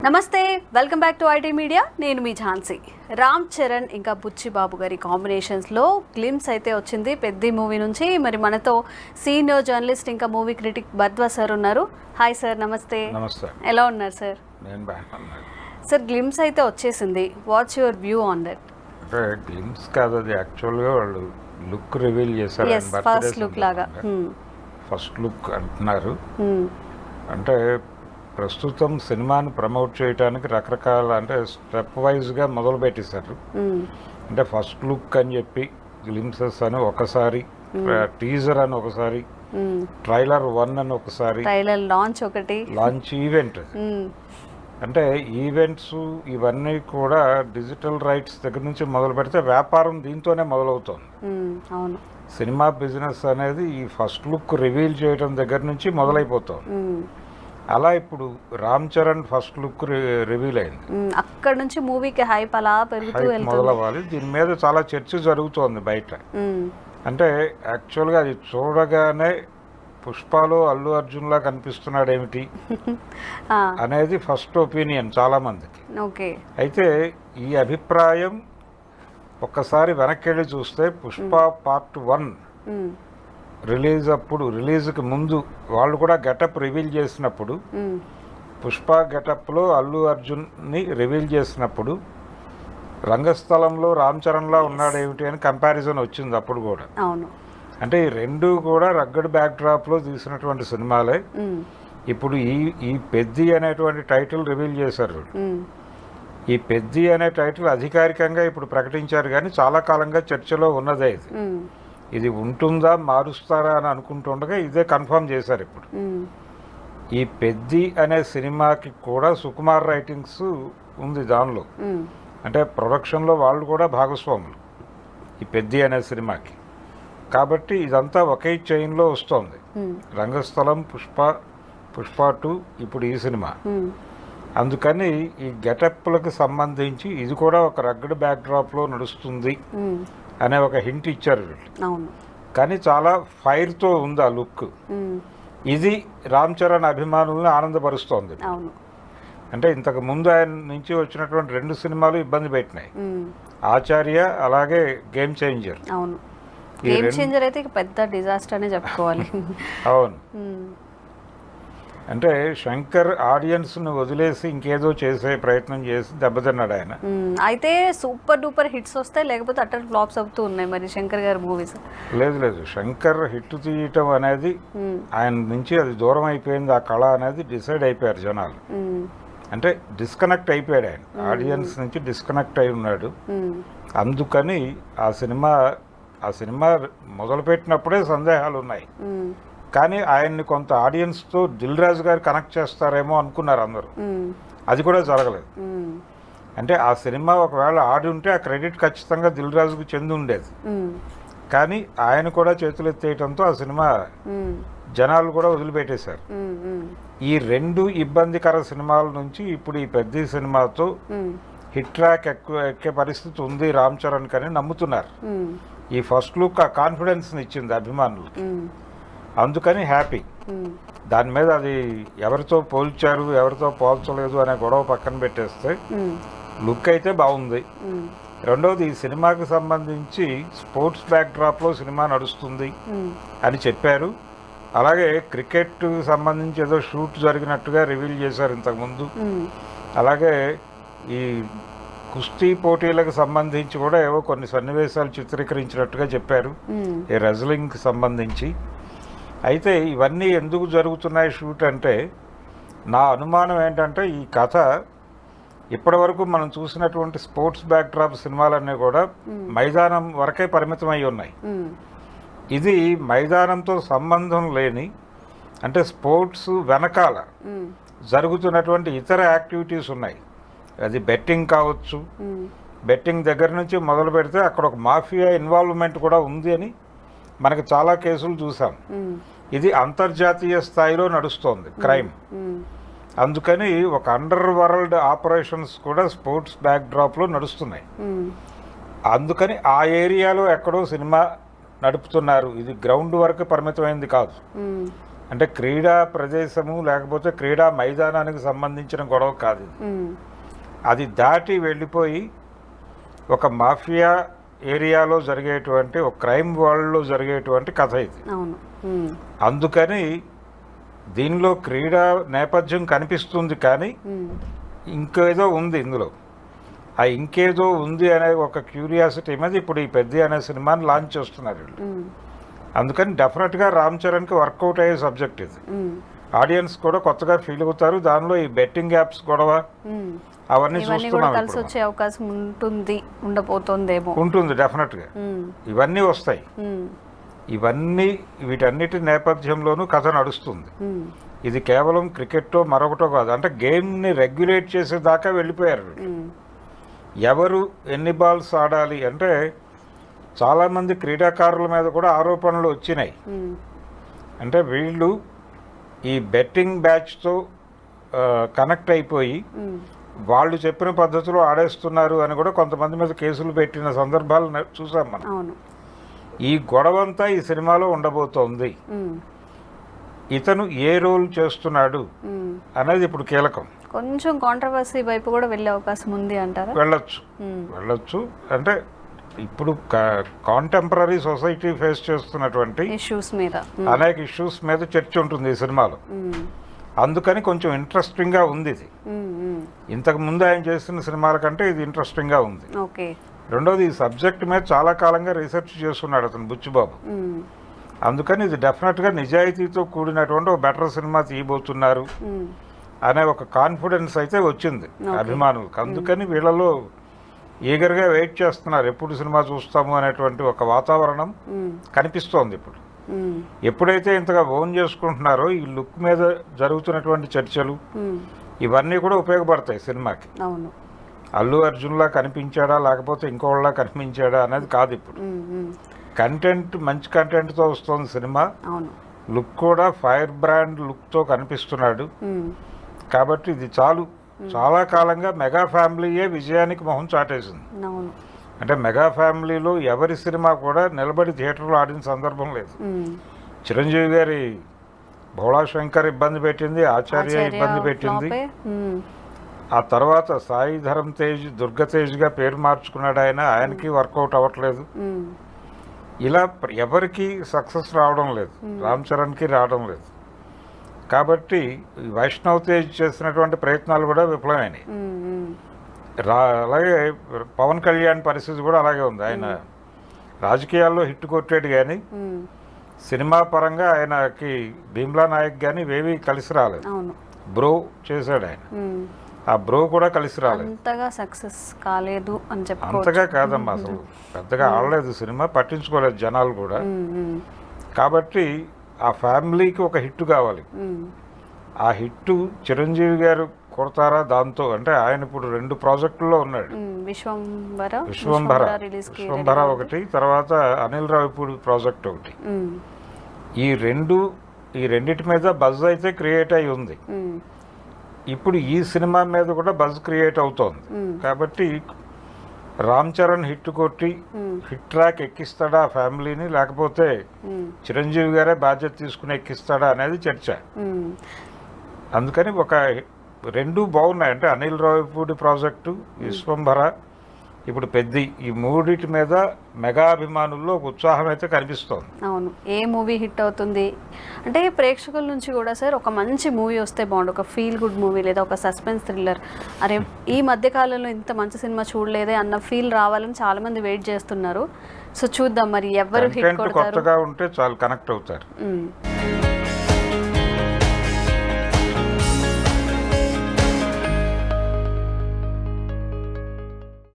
నమస్తే, welcome back to IT media. నేను మీ ఝాన్సీ. రామ్ చరణ్ ఇంకా బుచ్చి బాబు గారి కాంబినేషన్స్లో గ్లిమ్స్ అయితే వచ్చింది పెద్ద మూవీ నుంచి. మరి మనతో సీనియర్ జర్నలిస్ట్ ఇంకా మూవీ క్రిటిక్ బద్వా సార్ ఉన్నారు. హాయ్ సార్, నమస్తే. నమస్తే. ఎలా ఉన్నారు సార్? నేను బాగున్నాను సార్. గ్లిమ్స్ అయితే వచ్చేసింది, what's your view on that? అంటే గ్లిమ్స్ కాదు, అది యాక్చువల్గా వాళ్ళు లుక్ రివీల్ చేశారు. ఫస్ట్ లుక్ లాగా, ఫస్ట్ లుక్ అంటున్నారు. అంటే ప్రస్తుతం సినిమాని ప్రమోట్ చేయడానికి రకరకాల అంటే స్టెప్ వైజ్గా మొదలు పెట్టేశారు. అంటే ఫస్ట్ లుక్ అని చెప్పి గ్లిమ్సెస్ అని ఒకసారి, టీజర్ అని ఒకసారి, ట్రైలర్ 1 అని ఒకసారి, ట్రైలర్ లాంచ్ ఒకటి, లాంచ్ ఈవెంట్. అంటే ఈవెంట్స్ ఇవన్నీ కూడా డిజిటల్ రైట్స్ దగ్గర నుంచి మొదలు పెడితే వ్యాపారం దీంతోనే మొదలవుతుంది. అవును, సినిమా బిజినెస్ అనేది ఈ ఫస్ట్ లుక్ రివీల్ చేయడం దగ్గర నుంచి మొదలైపోతుంది. అలా ఇప్పుడు Ram Charan first look reveal అయింది. అక్కడ నుంచి మూవీకి హైప్ అలా పెరుగుతూ మొదలవ్వాలి. దీని మీద చాలా చర్చ జరుగుతోంది బయట. అంటే యాక్చువల్గా అది చూడగానే పుష్పలో అల్లు అర్జున్ లా కనిపిస్తున్నాడు ఏమిటి అనేది ఫస్ట్ ఒపీనియన్ చాలా మందికి. అయితే ఈ అభిప్రాయం ఒక్కసారి వెనక్కి వెళ్ళి చూస్తే పుష్ప పార్ట్ 1 రిలీజ్కి ముందు వాళ్ళు కూడా గెటప్ రివీల్ చేసినప్పుడు, పుష్ప గెటప్లో అల్లు అర్జున్ని రివీల్ చేసినప్పుడు రంగస్థలంలో రామ్ చరణ్లా ఉన్నాడేమిటి అని కంపారిజన్ వచ్చింది అప్పుడు కూడా. అంటే ఈ రెండు కూడా రగ్గడ్ బ్యాక్ డ్రాప్లో తీసినటువంటి సినిమాలే. ఇప్పుడు ఈ పెద్ది అనేటువంటి టైటిల్ రివీల్ చేశారు. ఈ పెద్ది అనే టైటిల్ అధికారికంగా ఇప్పుడు ప్రకటించారు, కానీ చాలా కాలంగా చర్చలో ఉన్నదే ఇది ఉంటుందా మారుస్తారా అని అనుకుంటుండగా ఇదే కన్ఫర్మ్ చేశారు ఇప్పుడు. ఈ పెద్ది అనే సినిమాకి కూడా సుకుమార్ రైటింగ్స్ ఉంది దానిలో. అంటే ప్రొడక్షన్లో వాళ్ళు కూడా భాగస్వాములు ఈ పెద్ది అనే సినిమాకి. కాబట్టి ఇదంతా ఒకే చైన్లో వస్తుంది. రంగస్థలం, పుష్ప 2, ఇప్పుడు ఈ సినిమా. అందుకని ఈ గెటప్లకు సంబంధించి ఇది కూడా ఒక రగ్గడ్ బ్యాక్ డ్రాప్లో నడుస్తుంది అనే ఒక హింట్ ఇచ్చారు. కానీ చాలా ఫైర్తో ఉంది ఆ లుక్. ఇది రామ్ చరణ్ అభిమానులను ఆనందపరుస్తోంది. అంటే ఇంతకు ముందు ఆయన నుంచి వచ్చినటువంటి 2 సినిమాలు ఇబ్బంది పెట్టినాయి, ఆచార్య అలాగే గేమ్ చేంజర్. గేమ్ చేంజర్ అయితే పెద్ద డిజాస్టర్ అనే చెప్పుకోవాలి. అవును, అంటే శంకర్ ఆడియన్స్ను వదిలేసి ఇంకేదో చేసే ప్రయత్నం చేసి దెబ్బతిన్నాడు ఆయన. అయితే సూపర్ డూపర్ హిట్స్ వస్తాయి, లేకపోతే అటర్ ఫ్లాప్స్ అవుతూ ఉన్నాయి మరి శంకర్ గారి మూవీస్. లేదు, శంకర్ హిట్ తీయటం అనేది ఆయన నుంచి అది దూరం అయిపోయింది, ఆ కళ అనేది డిసైడ్ అయిపోయారు జనాలు. అంటే డిస్కనెక్ట్ అయిపోయాడు ఆయన, ఆడియన్స్ నుంచి డిస్కనెక్ట్ అయి ఉన్నాడు. అందుకని ఆ సినిమా మొదలుపెట్టినప్పుడే సందేహాలు ఉన్నాయి. కానీ ఆయన్ని కొంత ఆడియన్స్తో దిల్ రాజు గారు కనెక్ట్ చేస్తారేమో అనుకున్నారు అందరూ. అది కూడా జరగలేదు. అంటే ఆ సినిమా ఒకవేళ ఆడి ఉంటే ఆ క్రెడిట్ ఖచ్చితంగా దిల్ రాజుకు చెంది ఉండేది. కానీ ఆయన కూడా చేతులు ఎత్తేయడంతో ఆ సినిమా జనాలు కూడా వదిలిపెట్టేశారు. ఈ 2 ఇబ్బందికర సినిమాల నుంచి ఇప్పుడు ఈ పెద్ద సినిమాతో హిట్ ట్రాక్ ఎక్కే పరిస్థితి ఉంది రామ్ చరణ్ కని నమ్ముతున్నారు. ఈ ఫస్ట్ లుక్ ఆ కాన్ఫిడెన్స్ని ఇచ్చింది అభిమానులకి. అందుకని హ్యాపీ. దాని మీద అది ఎవరితో పోల్చారు ఎవరితో పోల్చలేదు అనే గొడవ పక్కన పెట్టేస్తే లుక్ అయితే బాగుంది. రెండవది, ఈ సినిమాకి సంబంధించి స్పోర్ట్స్ బ్యాక్ డ్రాప్లో సినిమా నడుస్తుంది అని చెప్పారు. అలాగే క్రికెట్ సంబంధించి ఏదో షూట్ జరిగినట్టుగా రివీల్ చేశారు ఇంతకుముందు. అలాగే ఈ కుస్తీ పోటీలకు సంబంధించి కూడా ఏవో కొన్ని సన్నివేశాలు చిత్రీకరించినట్టుగా చెప్పారు, ఈ రెజ్లింగ్కి సంబంధించి. అయితే ఇవన్నీ ఎందుకు జరుగుతున్నాయి షూట్ అంటే, నా అనుమానం ఏంటంటే ఈ కథ ఇప్పటివరకు మనం చూసినటువంటి స్పోర్ట్స్ బ్యాక్ డ్రాప్ సినిమాలన్నీ కూడా మైదానం వరకే పరిమితం అయి ఉన్నాయి. ఇది మైదానంతో సంబంధం లేని, అంటే స్పోర్ట్స్ వెనకాల జరుగుతున్నటువంటి ఇతర యాక్టివిటీస్ ఉన్నాయి. అది బెట్టింగ్ కావచ్చు. బెట్టింగ్ దగ్గర నుంచి మొదలు పెడితే అక్కడ ఒక మాఫియా ఇన్వాల్వ్మెంట్ కూడా ఉంది అని మనకు చాలా కేసులు చూసాం. ఇది అంతర్జాతీయ స్థాయిలో నడుస్తోంది క్రైమ్. అందుకని ఒక అండర్ వరల్డ్ ఆపరేషన్స్ కూడా స్పోర్ట్స్ బ్యాక్ డ్రాప్లో నడుస్తున్నాయి. అందుకని ఆ ఏరియాలో ఎక్కడో సినిమా నడుపుతున్నారు. ఇది గ్రౌండ్ వరకు పరిమితమైంది కాదు. అంటే క్రీడా ప్రదేశము లేకపోతే క్రీడా మైదానానికి సంబంధించిన గొడవ కాదు ఇది. అది దాటి వెళ్ళిపోయి ఒక మాఫియా ఏరియాలో జరిగేటువంటి ఒక క్రైమ్ వరల్డ్లో జరిగేటువంటి కథ ఇది. అందుకని దీనిలో క్రీడా నేపథ్యం కనిపిస్తుంది, కానీ ఇంకేదో ఉంది ఇందులో. ఆ ఇంకేదో ఉంది అనే ఒక క్యూరియాసిటీ మీద ఇప్పుడు ఈ పెద్ద అనే సినిమాని లాంచ్ చేస్తున్నారు వీళ్ళు. అందుకని డెఫినెట్గా రామ్ చరణ్కి వర్కౌట్ అయ్యే సబ్జెక్ట్ ఇది. ఆడియన్స్ కూడా కొత్తగా ఫీల్ అవుతారు. దానిలో ఈ బెట్టింగ్ యాప్స్ గొడవ అవన్నీ చూస్తున్నాం. కలిసి వచ్చే అవకాశం ఉండబోతుందేమో. ఉంటుంది డెఫినెట్గా, ఇవన్నీ వస్తాయి. వీటన్నిటి నేపథ్యంలోనూ కథ నడుస్తుంది. ఇది కేవలం క్రికెట్టో మరొకటో కాదు, అంటే గేమ్ని రెగ్యులేట్ చేసేదాకా వెళ్ళిపోయారు. ఎవరు ఎన్ని బాల్స్ ఆడాలి అంటే చాలామంది క్రీడాకారుల మీద కూడా ఆరోపణలు వచ్చినాయి. అంటే వీళ్ళు ఈ బెట్టింగ్ బ్యాచ్తో కనెక్ట్ అయిపోయి వాళ్ళు చెప్పిన పద్ధతిలో ఆడేస్తున్నారు అని కూడా కొంతమంది మీద కేసులు పెట్టిన సందర్భాలు చూసాం మనం. ఈ గొడవంతా ఈ సినిమాలో ఉండబోతోంది. ఇతను ఏ రోల్ చేస్తున్నాడు అనేది ఇప్పుడు కీలకం. కొంచెం కాంట్రవర్సీ వైపు కూడా వెళ్ళే అవకాశం ఉంది అంటారా? వెళ్ళొచ్చు. అంటే ఇప్పుడు కాంటెంపరీ సొసైటీ ఫేస్ చేస్తున్నటువంటి అనేక ఇష్యూస్ మీద చర్చ ఉంటుంది ఈ సినిమాలో. అందుకని కొంచెం ఇంట్రెస్టింగ్గా ఉంది ఇది. ఇంతకు ముందు ఆయన చేసిన సినిమాల కంటే ఇది ఇంట్రెస్టింగ్గా ఉంది. రెండోది ఈ సబ్జెక్ట్ మీద చాలా కాలంగా రీసెర్చ్ చేస్తున్నాడు అతను బుచ్చిబాబు. అందుకని ఇది డెఫినెట్గా నిజాయితీతో కూడినటువంటి ఒక బెటర్ సినిమా తీయబోతున్నారు అనే ఒక కాన్ఫిడెన్స్ అయితే వచ్చింది అభిమానులకు. అందుకని వీళ్ళలో ఈగర్గా వెయిట్ చేస్తున్నారు, ఎప్పుడు సినిమా చూస్తాము అనేటువంటి ఒక వాతావరణం కనిపిస్తోంది ఇప్పుడు. ఎప్పుడైతే ఇంతగా ఓన్ చేసుకుంటున్నారో ఈ లుక్ మీద జరుగుతున్నటువంటి చర్చలు ఇవన్నీ కూడా ఉపయోగపడతాయి సినిమాకి. అల్లు అర్జున్లా కనిపించాడా లేకపోతే ఇంకోళ్ళలా కనిపించాడా అనేది కాదు ఇప్పుడు. కంటెంట్ మంచి కంటెంట్తో వస్తుంది సినిమా. లుక్ కూడా ఫైర్ బ్రాండ్ లుక్తో కనిపిస్తున్నాడు. కాబట్టి ఇది చాలా కాలంగా మెగా ఫ్యామిలీయే విజయానికి మొహం చాటేసింది. అంటే మెగా ఫ్యామిలీలో ఎవరి సినిమా కూడా నిలబడి థియేటర్లో ఆడిన సందర్భం లేదు. చిరంజీవి గారి భోళాశంకర్ ఇబ్బంది పెట్టింది, ఆచార్య ఇబ్బంది పెట్టింది. ఆ తర్వాత సాయి ధరమ్ తేజ్, దుర్గతేజ్గా పేరు మార్చుకున్నాడు ఆయనకి వర్కౌట్ అవ్వట్లేదు. ఇలా ఎవరికి సక్సెస్ రావడం లేదు, రామ్ చరణ్కి రావడం లేదు. కాబట్టి వైష్ణవ్ తేజ్ చేసినటువంటి ప్రయత్నాలు కూడా విఫలమైనాయి. అలాగే పవన్ కళ్యాణ్ పరిస్థితి కూడా అలాగే ఉంది. ఆయన రాజకీయాల్లో హిట్ కొట్టాడు కానీ సినిమా పరంగా ఆయనకి భీమ్లా నాయక్ కానీ ఇవేవి కలిసి రాలేదు. బ్రో చేశాడు ఆయన, ఆ బ్రో కూడా కలిసి రాలేదు. అంతగా సక్సెస్ కాలేదు అని చెప్పి అంతగా కాదమ్మా, అసలు పెద్దగా ఆడలేదు సినిమా, పట్టించుకోలేదు జనాలు కూడా. కాబట్టి ఆ ఫ్యామిలీకి ఒక హిట్ కావాలి. ఆ హిట్ చిరంజీవి గారు కొడతారా దాంతో? అంటే ఆయన ఇప్పుడు 2 ప్రాజెక్టుల్లో ఉన్నాడు. విశ్వంభర ఒకటి, తర్వాత అనిల్ రావిపూడి ప్రాజెక్ట్ ఒకటి. ఈ రెండిటి మీద బజ్ అయితే క్రియేట్ అయి ఉంది. ఇప్పుడు ఈ సినిమా మీద కూడా బజ్ క్రియేట్ అవుతోంది. కాబట్టి రామ్ చరణ్ హిట్ కొట్టి హిట్ ట్రాక్ ఎక్కిస్తాడా ఫ్యామిలీని, లేకపోతే చిరంజీవి గారే బాధ్యత తీసుకుని ఎక్కిస్తాడా అనేది చర్చ. అందుకని ఒక 2 బాగున్నాయి. అంటే అనిల్ రావిపూడి ప్రాజెక్టు, విశ్వంభర, ఇప్పుడు పెద్ది, ఈ 3 మీద మెగా అభిమానుల్లో ఒక ఉత్సాహం అయితే కనిపిస్తోంది. అవును, ఏ మూవీ హిట్ అవుతుంది అంటే ప్రేక్షకుల నుంచి కూడా సార్ ఒక మంచి మూవీ వస్తే బాగుండు, ఒక ఫీల్ గుడ్ మూవీ లేదా ఒక సస్పెన్స్ థ్రిల్లర్, అరే ఈ మధ్యకాలంలో ఇంత మంచి సినిమా చూడలేదే అన్న ఫీల్ రావాలని చాలా మంది వెయిట్ చేస్తున్నారు. సో చూద్దాం మరి ఎవరు హిట్ కొడతారు. కొత్తగా ఉంటే చాలు కనెక్ట్ అవుతారు.